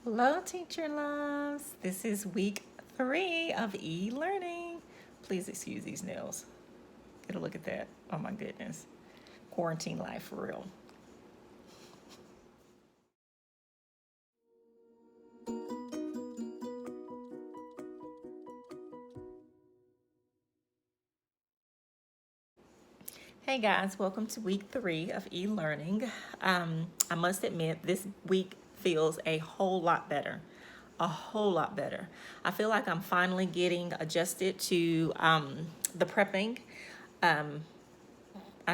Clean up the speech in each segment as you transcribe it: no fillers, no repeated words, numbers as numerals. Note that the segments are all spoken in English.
Hello, teacher loves. This is week 3 of e-learning. Please excuse these nails. Get a look at that. Oh my goodness. Quarantine life for real. Hey guys, welcome to week 3 of e-learning. I must admit, this week feels a whole lot better. A whole lot better. I feel like I'm finally getting adjusted to the prepping. I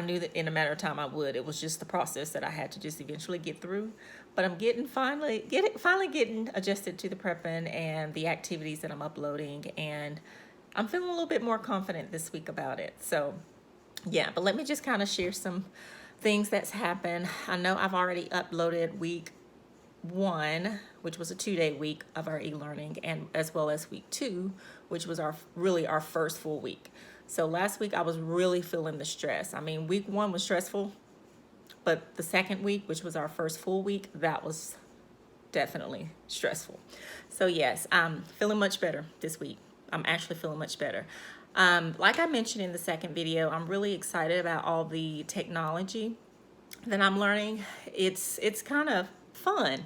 knew that in a matter of time I would. It was just the process that I had to just eventually get through. But I'm finally getting adjusted to the prepping and the activities that I'm uploading, and I'm feeling a little bit more confident this week about it. So yeah, but let me just kind of share some things that's happened. I know I've already uploaded week 1, which was a 2-day week of our e-learning, and as well as week 2, which was our first full week. So last week I was really feeling the stress. I mean, week 1 was stressful, but the second week, which was our first full week, that was definitely stressful. So yes, I'm feeling much better this week. I'm actually feeling much better. Like I mentioned in the second video, I'm really excited about all the technology that I'm learning. It's kind of fun.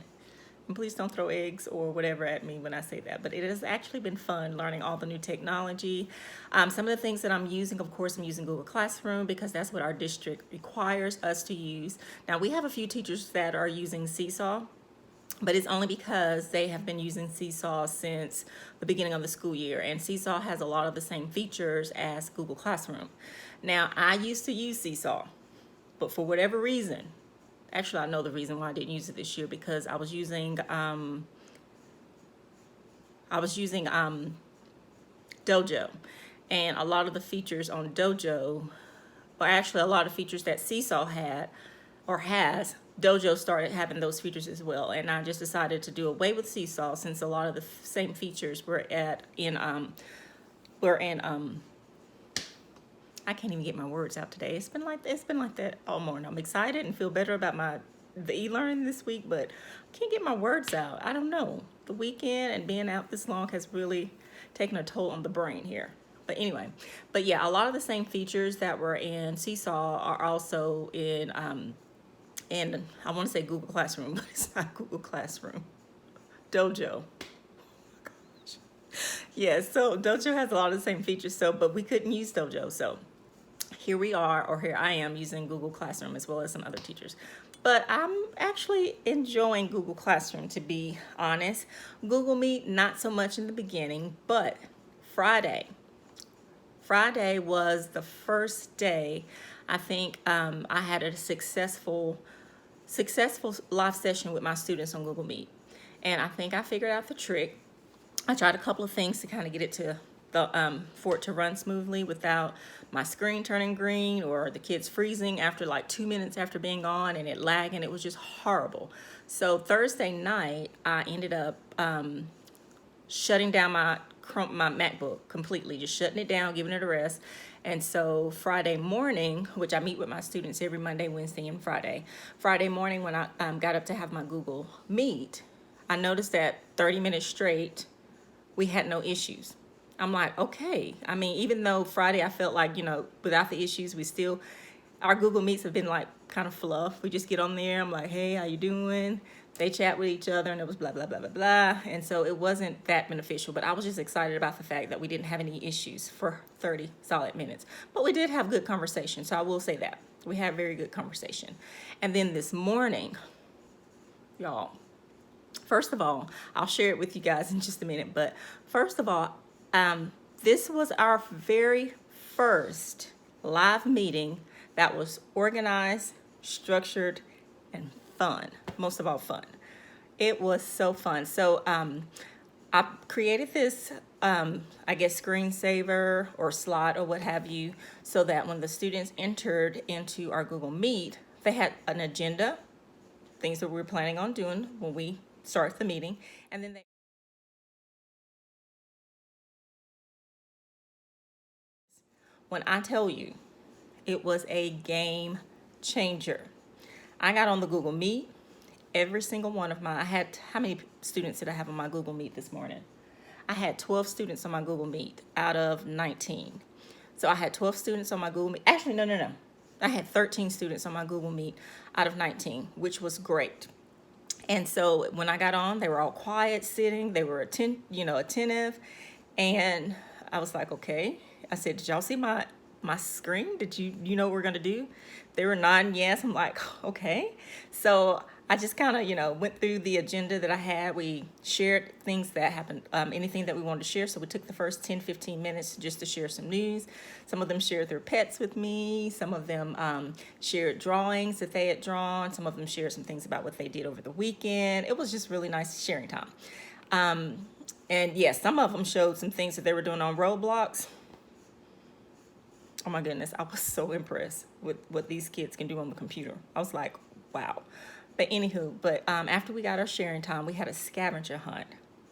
And please don't throw eggs or whatever at me when I say that, but it has actually been fun learning all the new technology. Some of the things that I'm using, of course, I'm using Google Classroom because that's what our district requires us to use. Now, we have a few teachers that are using Seesaw, but it's only because they have been using Seesaw since the beginning of the school year, and Seesaw has a lot of the same features as Google Classroom. Now, I used to use Seesaw, but for whatever reason, actually I know the reason why I didn't use it this year, because I was using Dojo, and a lot of the features on Dojo, or actually a lot of features that Seesaw had or has, Dojo started having those features as well, and I just decided to do away with Seesaw since a lot of the same features were in I can't even get my words out today. It's been like that all morning. I'm excited and feel better about the e-learning this week, but I can't get my words out. I don't know. The weekend and being out this long has really taken a toll on the brain here. But anyway, but yeah, a lot of the same features that were in Seesaw are also in I want to say Google Classroom, but it's not Google Classroom. Dojo. Yeah, so Dojo has a lot of the same features, but we couldn't use Dojo, so here we are, or here I am using Google Classroom as well as some other teachers. But I'm actually enjoying Google Classroom, to be honest. Google Meet, not so much in the beginning, but Friday was the first day I think I had a successful live session with my students on Google Meet. And I think I figured out the trick. I tried a couple of things to kind of get it to for it to run smoothly without my screen turning green or the kids freezing after like 2 minutes after being on and it lagging. It was just horrible. So Thursday night, I ended up shutting down my MacBook completely, just shutting it down, giving it a rest. And so Friday morning, which I meet with my students every Monday, Wednesday, and Friday morning when I got up to have my Google Meet, I noticed that 30 minutes straight, we had no issues. I'm like, okay. I mean, even though Friday I felt like, without the issues, our Google Meets have been like kind of fluff. We just get on there. I'm like, hey, how you doing? They chat with each other and it was blah, blah, blah, blah, blah. And so it wasn't that beneficial, but I was just excited about the fact that we didn't have any issues for 30 solid minutes. But we did have good conversation. So I will say that. We had very good conversation. And then this morning, y'all, first of all, I'll share it with you guys in just a minute. But first of all, this was our very first live meeting that was organized, structured, and fun. Most of all, fun. It was so fun. So I created this, I guess, screensaver or slot or what have you, so that when the students entered into our Google Meet, they had an agenda, things that we were planning on doing when we start the meeting, and then when I tell you, it was a game changer. I got on the Google Meet every single one of my, I had, how many students did I have on my Google Meet this morning? I had 12 students on my Google Meet out of 19. So I had 12 students on my Google Meet. Actually, no. I had 13 students on my Google Meet out of 19, which was great. And so when I got on, they were all quiet, sitting. They were attentive. And I was like, okay. I said, did y'all see my screen? Did you know what we're going to do? They were nodding yes. I'm like, okay. So I just kind of, went through the agenda that I had. We shared things that happened, anything that we wanted to share. So we took the first 10, 15 minutes just to share some news. Some of them shared their pets with me. Some of them shared drawings that they had drawn. Some of them shared some things about what they did over the weekend. It was just really nice sharing time. And yes, some of them showed some things that they were doing on Roblox. Oh my goodness, I was so impressed with what these kids can do on the computer. I was like, wow. But anywho, after we got our sharing time, we had a scavenger hunt.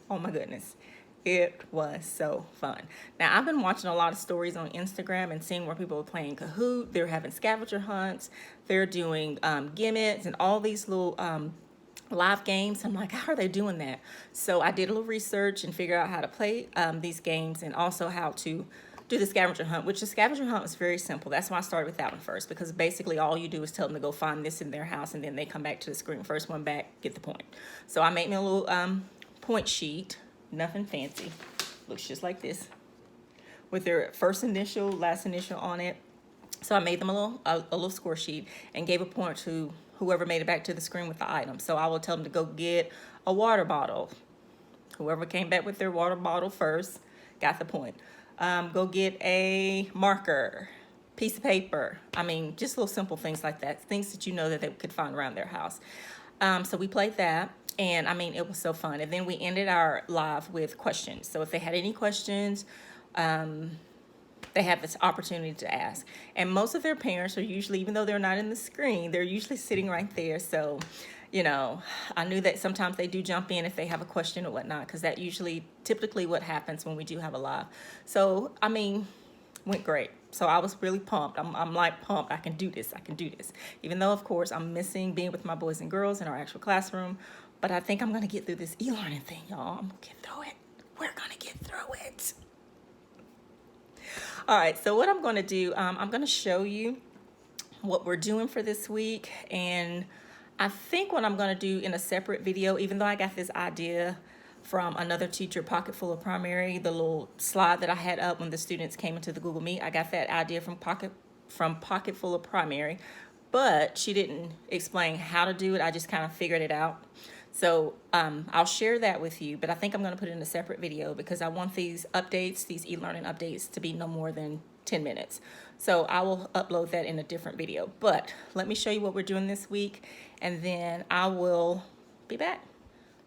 Oh my goodness, it was so fun. Now, I've been watching a lot of stories on Instagram and seeing where people are playing Kahoot. They're having scavenger hunts. They're doing gimmicks and all these little live games. I'm like, how are they doing that? So I did a little research and figured out how to play these games and also how to do the scavenger hunt, which the scavenger hunt was very simple. That's why I started with that one first, because basically all you do is tell them to go find this in their house, and then they come back to the screen. First one back, get the point. So I made me a little point sheet, nothing fancy. Looks just like this, with their first initial, last initial on it. So I made them a little score sheet and gave a point to whoever made it back to the screen with the item. So I will tell them to go get a water bottle. Whoever came back with their water bottle first got the point. Go get a marker, piece of paper. I mean, just little simple things like that. Things that you know that they could find around their house. So we played that, and I mean, it was so fun. And then we ended our live with questions. So if they had any questions, they have this opportunity to ask. And most of their parents are usually, even though they're not in the screen, they're usually sitting right there. So, I knew that sometimes they do jump in if they have a question or whatnot, because that typically what happens when we do have a live. So, I mean, went great. So I was really pumped. I'm like pumped. I can do this. Even though, of course, I'm missing being with my boys and girls in our actual classroom. But I think I'm going to get through this e-learning thing, y'all. I'm going to get through it. We're going to get through it. All right, so what I'm going to do, I'm going to show you what we're doing for this week. And I think what I'm going to do in a separate video, even though I got this idea from another teacher, Pocketful of Primary, the little slide that I had up when the students came into the Google Meet, I got that idea from Pocketful of Primary, but she didn't explain how to do it. I just kind of figured it out. So I'll share that with you, but I think I'm going to put it in a separate video because I want these updates, these e-learning updates, to be no more than 10 minutes. So I will upload that in a different video. But let me show you what we're doing this week, and then I will be back.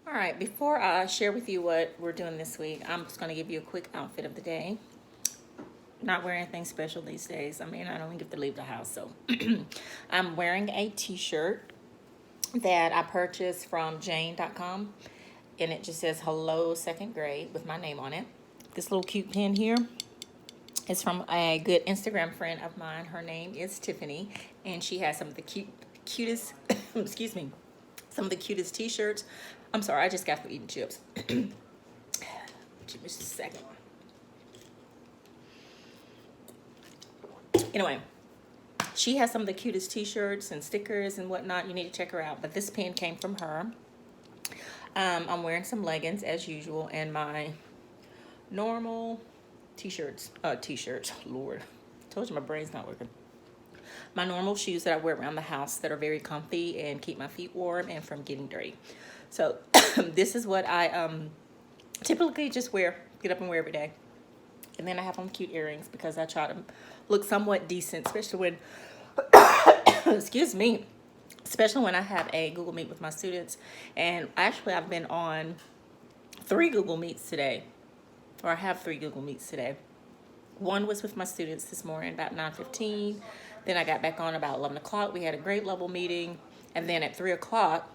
All right, before I share with you what we're doing this week, I'm just going to give you a quick outfit of the day. Not wearing anything special these days. I mean, I don't even get to leave the house, so. I'm wearing a t-shirt that I purchased from jane.com, and it just says hello second grade with my name on it. This little cute pin here is from a good Instagram friend of mine. Her name is Tiffany, and she has some of the cutest excuse me, some of the cutest t-shirts. I'm sorry, I just got through eating chips. Give me just a second. Anyway, she has some of the cutest t-shirts and stickers and whatnot. You need to check her out. But this pin came from her. I'm wearing some leggings as usual and my normal t-shirts. Lord, I told you my brain's not working. My normal shoes that I wear around the house that are very comfy and keep my feet warm and from getting dirty. So this is what I typically just get up and wear every day. And then I have on cute earrings because I try to look somewhat decent, especially when, excuse me, especially when I have a Google Meet with my students. And actually, I've been on 3 Google Meets today, or I have 3 Google Meets today. One was with my students this morning about 9:15. Then I got back on about 11 o'clock. We had a grade level meeting. And then at 3 o'clock,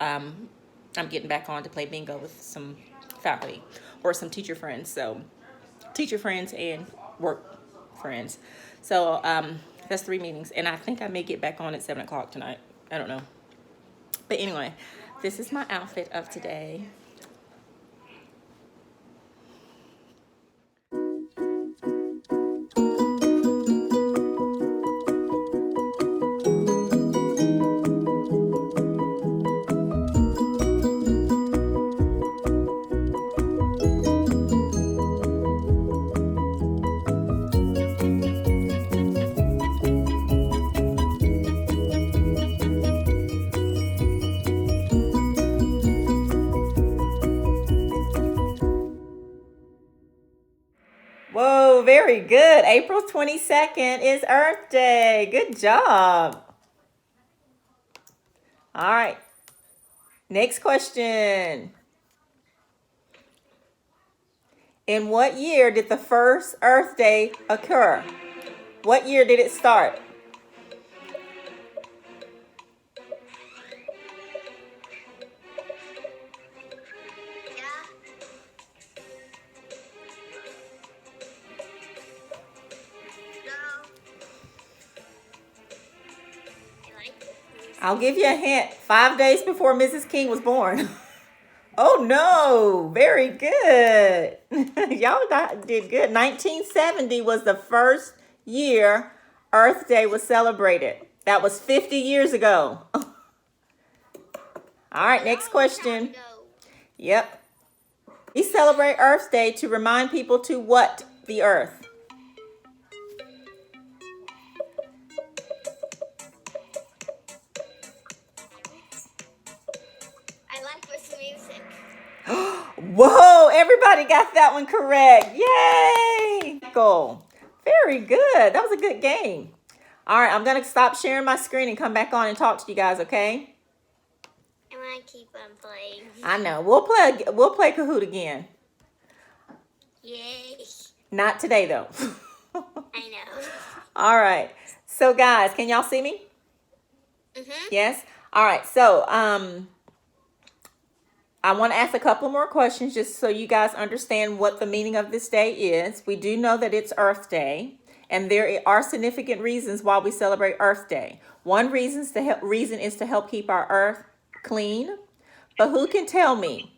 I'm getting back on to play bingo with some faculty or some teacher friends. So teacher friends and work friends. So that's 3 meetings. And I think I may get back on at 7 o'clock tonight. I don't know. But anyway, this is my outfit of today. Whoa, very good. April 22nd is Earth Day. Good job. All right. Next question. In what year did the first Earth Day occur? What year did it start? I'll give you a hint. 5 days before Mrs. King was born. Oh no, very good. Y'all did good. 1970 was the first year Earth Day was celebrated. That was 50 years ago. All right, next question. Yep. We celebrate Earth Day to remind people to what the earth? I like this music. Whoa, everybody got that one correct. Yay! Goal. Very good. That was a good game. All right, I'm going to stop sharing my screen and come back on and talk to you guys, okay? I want to keep on playing. I know. We'll play Kahoot again. Yay. Not today though. I know. All right. So guys, can y'all see me? Mm-hmm. Yes. All right. So I want to ask a couple more questions just so you guys understand what the meaning of this day is. We do know that it's Earth Day, and there are significant reasons why we celebrate Earth Day. One reason is to help keep our earth clean. But who can tell me,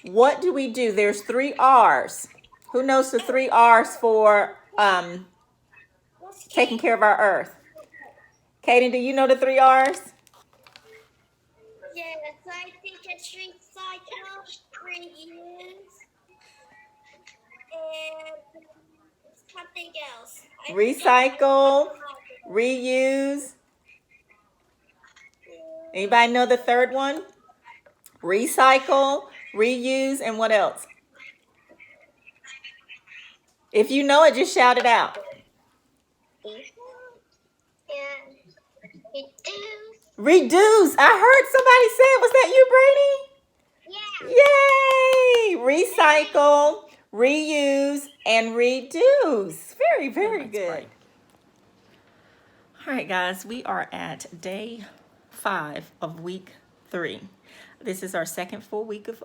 what do we do? There's 3 R's. Who knows the 3 R's for taking care of our earth? Kaden, do you know the 3 R's? Yes, I think it's recycle, reuse, and something else. Recycle, reuse. Anybody know the third one? Recycle, reuse, and what else? If you know it, just shout it out. And reduce. Reduce. I heard somebody say it. Was that you, Brady? Yeah. Yay! Recycle, reuse, and reduce. Very, very good. Right. All right, guys, we are at day 5 of week 3. This is our second full week of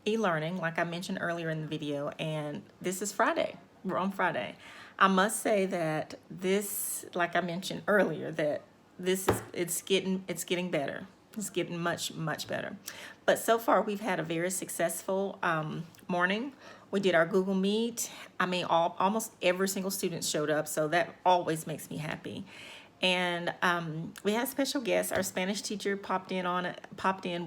e-learning, like I mentioned earlier in the video, and this is Friday. We're on Friday. I must say that this, like I mentioned earlier, that it's getting better. It's getting much better. But so far we've had a very successful morning. We did our Google Meet. I mean, almost every single student showed up, so that always makes me happy. And we had special guests. Our Spanish teacher popped in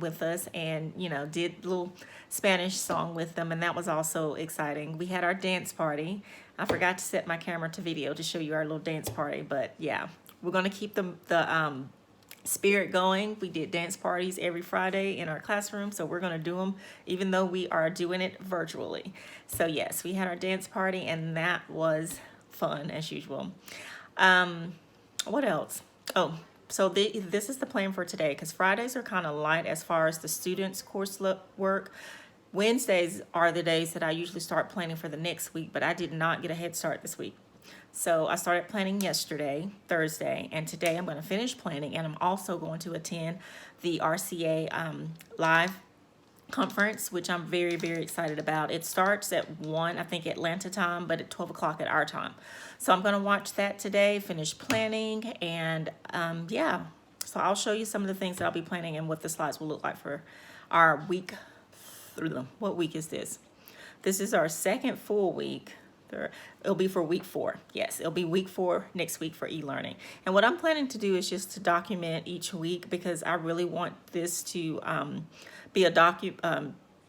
with us, and did a little Spanish song with them, and that was also exciting. We had our dance party. I forgot to set my camera to video to show you our little dance party, but yeah, we're gonna keep the spirit going. We did dance parties every Friday in our classroom, so we're gonna do them even though we are doing it virtually. So yes, we had our dance party, and that was fun as usual. What else? Oh, so this is the plan for today, because Fridays are kind of light as far as the students' course work. Wednesdays are the days that I usually start planning for the next week, but I did not get a head start this week. So I started planning yesterday, Thursday, and today I'm going to finish planning, and I'm also going to attend the RCA live conference, which I'm very, very excited about. It starts at 1, I think, Atlanta time, but at 12 o'clock at our time. So I'm going to watch that today, finish planning, and yeah, So I'll show you some of the things that I'll be planning and what the slides will look like for our week. What week is this? This is our second full week. It'll be for week 4. Yes, it'll be week 4 next week for e-learning. And what I'm planning to do is just to document each week, because I really want this to be a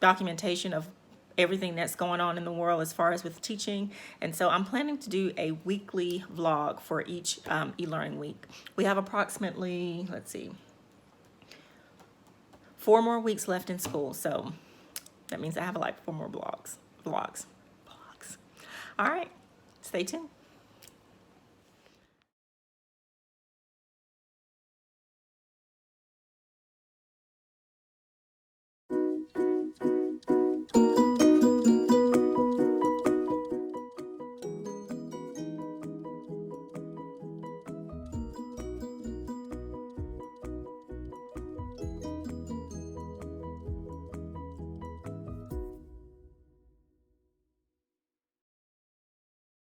documentation of everything that's going on in the world as far as with teaching. And so I'm planning to do a weekly vlog for each e-learning week. We have approximately, let's see, 4 more weeks left in school. So that means I have like 4 more vlogs. All right, stay tuned.